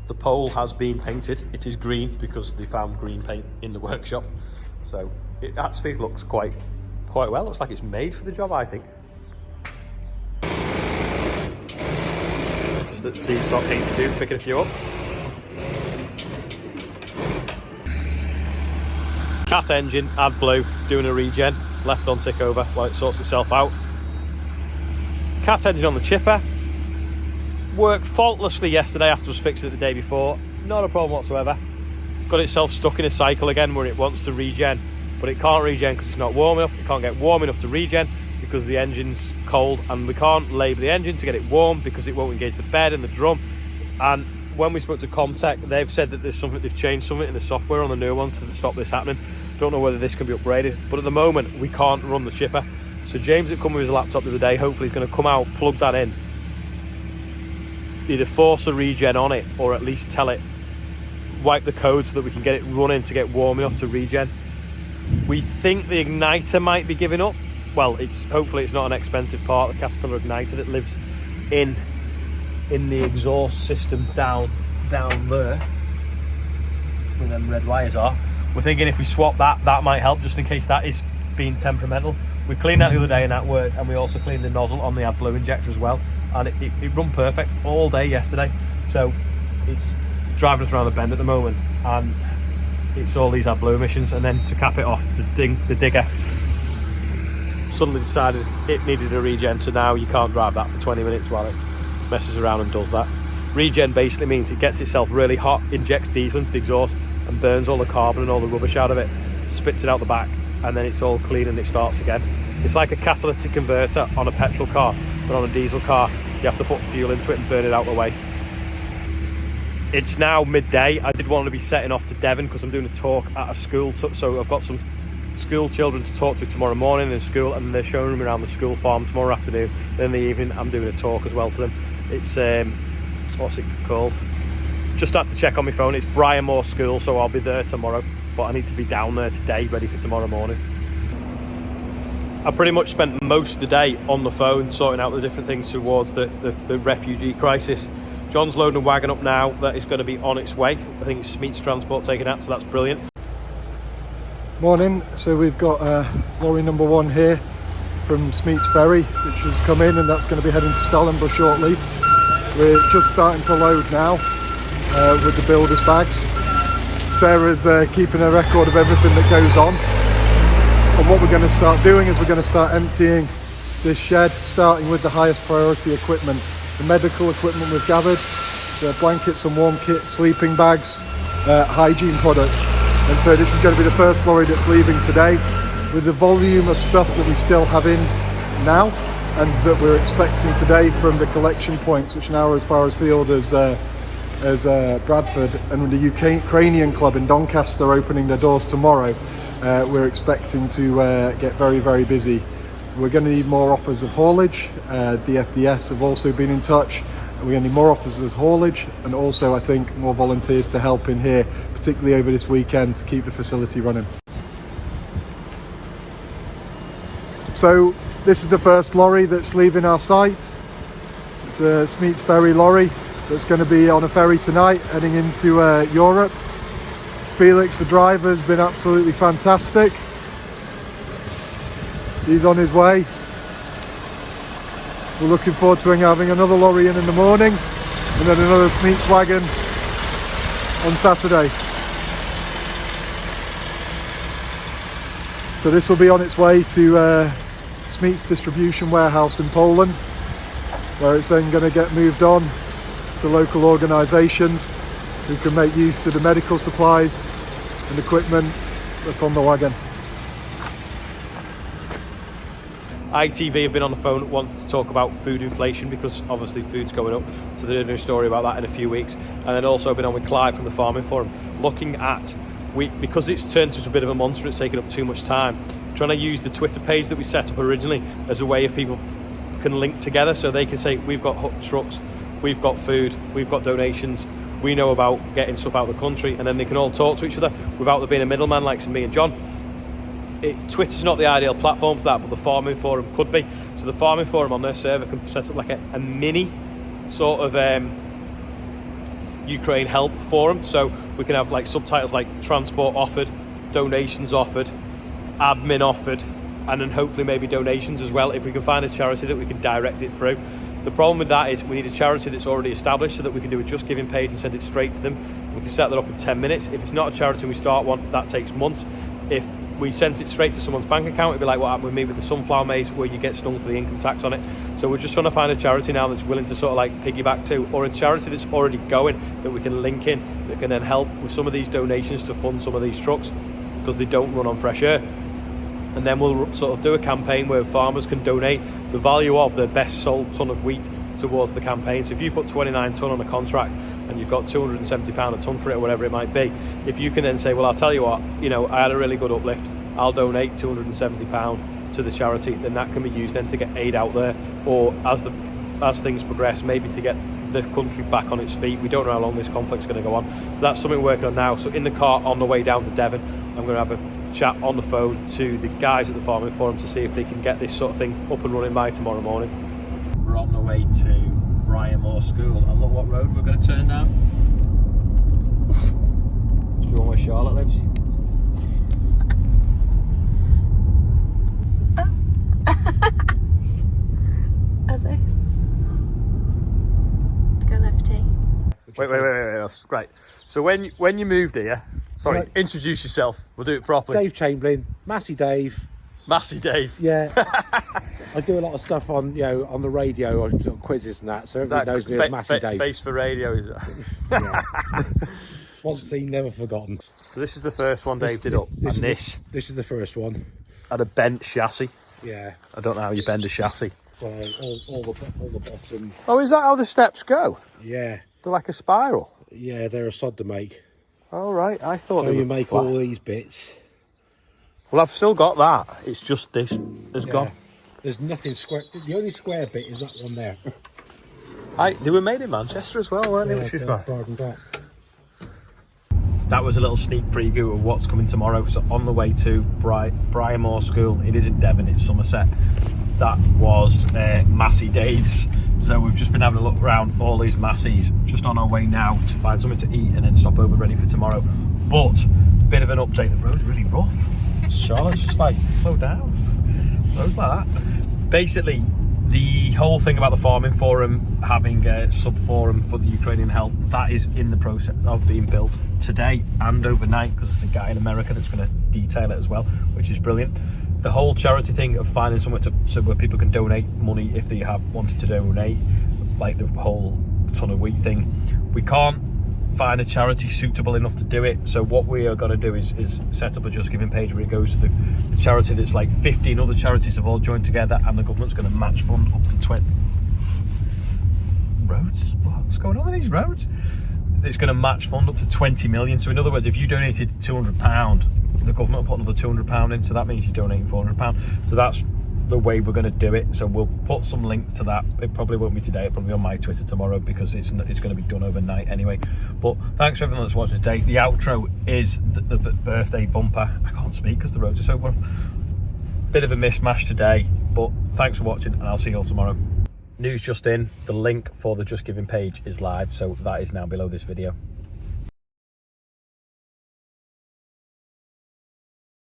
The pole has been painted. It is green because they found green paint in the workshop. So it actually looks quite well. Looks like it's made for the job, I think. Just at C.82, picking a few up. Cat engine, AdBlue, doing a regen, left on tick over while it sorts itself out. Cat engine on the chipper. Worked faultlessly yesterday after it was fixed it the day before. Not a problem whatsoever. It's got itself stuck in a cycle again where it wants to regen, but it can't regen because it's not warm enough. It can't get warm enough to regen because the engine's cold, and we can't labour the engine to get it warm because it won't engage the bed and the drum. And when we spoke to Comtech, they've said that they've changed something in the software on the new ones to stop this happening. Don't know whether this can be upgraded, but at the moment we can't run the chipper. So James had come with his laptop the other day. Hopefully he's going to come out, plug that in, either force a regen on it or at least tell it wipe the code so that we can get it running to get warm enough to regen. We think the igniter might be giving up. Well, hopefully it's not an expensive part, the Caterpillar igniter that lives in the exhaust system down there where them red wires are. We're thinking if we swap that might help, just in case that is being temperamental. We cleaned that the other day and that worked, and we also cleaned the nozzle on the AdBlue injector as well, and it run perfect all day yesterday. So it's driving us around the bend at the moment, and it's all these AdBlue emissions. And then to cap it off, the digger suddenly decided it needed a regen, so now you can't drive that for 20 minutes while it messes around and does that. Regen basically means it gets itself really hot, injects diesel into the exhaust and burns all the carbon and all the rubbish out of it, spits it out the back, and then it's all clean and it starts again. It's like a catalytic converter on a petrol car, but on a diesel car you have to put fuel into it and burn it out the way. It's now midday. I did want to be setting off to Devon because I'm doing a talk at a school, so I've got some school children to talk to tomorrow morning in school, and they're showing me around the school farm tomorrow afternoon. Then in the evening I'm doing a talk as well to them. It's what's it called? Just had to check on my phone. It's Brian Moore School, so I'll be there tomorrow, but I need to be down there today ready for tomorrow morning. I pretty much spent most of the day on the phone sorting out the different things towards the refugee crisis. John's loading a wagon up now that is going to be on its way. I think it's Smeets Transport taking that, so that's brilliant. Morning. So we've got lorry number 1 here from Smeets Ferry, which has come in, and that's going to be heading to Stellenbosch shortly. We're just starting to load now with the builder's bags. Sarah's keeping a record of everything that goes on. And what we're going to start doing is we're going to start emptying this shed, starting with the highest priority equipment. The medical equipment we've gathered, the blankets and warm kit, sleeping bags, hygiene products. And so this is going to be the first lorry that's leaving today, with the volume of stuff that we still have in now and that we're expecting today from the collection points, which now are as far afield as Bradford, and the Ukrainian club in Doncaster opening their doors tomorrow. We're expecting to get very, very busy. We're going to need more offers of haulage. DFDS have also been in touch. We're going to need more offers of haulage, and also I think more volunteers to help in here, particularly over this weekend, to keep the facility running. So this is the first lorry that's leaving our site. It's a Smeets Ferry lorry that's going to be on a ferry tonight heading into Europe. Felix, the driver, has been absolutely fantastic. He's on his way. We're looking forward to having another lorry in the morning, and then another Smeets wagon on Saturday. So this will be on its way to Smeets distribution warehouse in Poland, where it's then going to get moved on to local organisations who can make use of the medical supplies and equipment that's on the wagon. ITV have been on the phone wanting to talk about food inflation, because obviously food's going up, so they're doing a story about that in a few weeks. And then also been on with Clive from the Farming Forum, looking at, because it's turned into a bit of a monster, it's taken up too much time, trying to use the Twitter page that we set up originally as a way of people can link together, so they can say, we've got hot trucks, we've got food, we've got donations, we know about getting stuff out of the country, and then they can all talk to each other without there being a middleman like me and John. Twitter's not the ideal platform for that, but the Farming Forum could be. So the Farming Forum on their server can set up like a mini sort of Ukraine Help Forum, so we can have like subtitles like transport offered, donations offered, admin offered, and then hopefully maybe donations as well if we can find a charity that we can direct it through. The problem with that is we need a charity that's already established so that we can do a Just Giving page and send it straight to them. We can set that up in 10 minutes. If it's not a charity and we start one, that takes months. If we sent it straight to someone's bank account, it'd be like what happened with me with the sunflower maize, where you get stung for the income tax on it. So we're just trying to find a charity now that's willing to sort of like piggyback to, or a charity that's already going that we can link in, that can then help with some of these donations to fund some of these trucks, because they don't run on fresh air. And then we'll sort of do a campaign where farmers can donate the value of their best sold ton of wheat towards the campaign. So if you put 29 tonne on a contract and you've got £270 a tonne for it, or whatever it might be, if you can then say, well, I'll tell you what, you know, I had a really good uplift, I'll donate £270 to the charity, then that can be used then to get aid out there, or as things progress, maybe to get the country back on its feet. We don't know how long this conflict's going to go on, so that's something we're working on now. So in the car on the way down to Devon, I'm going to have a chat on the phone to the guys at the Farming Forum to see if they can get this sort of thing up and running by tomorrow morning. We're on the way to Briarmore School, and look what road we're going to turn down. Do you know where Charlotte lives? As if. Go lefty. Wait, that's great. So when you moved here, sorry, Right. Introduce yourself. We'll do it properly. Dave Chamberlain, Massey Dave. Massey Dave. Yeah, I do a lot of stuff on on the radio, on sort of quizzes and that. So everybody knows me as Massey Dave. Face for radio, is it? Yeah. Once seen, never forgotten. So this is the first one Dave did up, and this is the first one. had a bent chassis. Yeah. I don't know how you bend a chassis. Well, all the bottom. Oh, is that how the steps go? Yeah. They're like a spiral. Yeah, they're a sod to make. Oh right, I thought So they you were make flat. all these bits. Well, I've still got that. It's just this has Yeah. gone. There's nothing square. The only square bit is that one there. They were made in Manchester as well, weren't they? Which is they're mad. proud of that. That was a little sneak preview of what's coming tomorrow. So on the way to Briarmore School, it is in Devon, it's Somerset. That was Massey Dave's. So we've just been having a look around all these Masseys, just on our way now to find something to eat and then stop over ready for tomorrow. But bit of an update, the road's really rough. Charlotte's just like, slow down. Roads like that. Basically, the whole thing about the Farming Forum having a sub-forum for the Ukrainian help, that is in the process of being built today and overnight, because there's a guy in America that's going to detail it as well, which is brilliant. The whole charity thing of finding somewhere so where people can donate money if they have wanted to donate, like the whole ton of wheat thing, we can't find a charity suitable enough to do it. So what we are going to do is set up a Just Giving page where it goes to the charity that's like 15 other charities have all joined together, and the government's going to match fund up to 20 roads. What's going on with these roads? It's going to match fund up to 20 million. So in other words, if you donated £200, the government will put another £200 in, so that means you're donating £400. So that's the way we're going to do it. So we'll put some links to that. It probably won't be today, it'll probably be on my Twitter tomorrow, because it's going to be done overnight anyway. But thanks for everyone that's watched today. The outro is the birthday bumper. I can't speak because the roads are so rough. Bit of a mishmash today, but thanks for watching, and I'll see you all tomorrow. News just in, the link for the Just Giving page is live, so that is now below this video.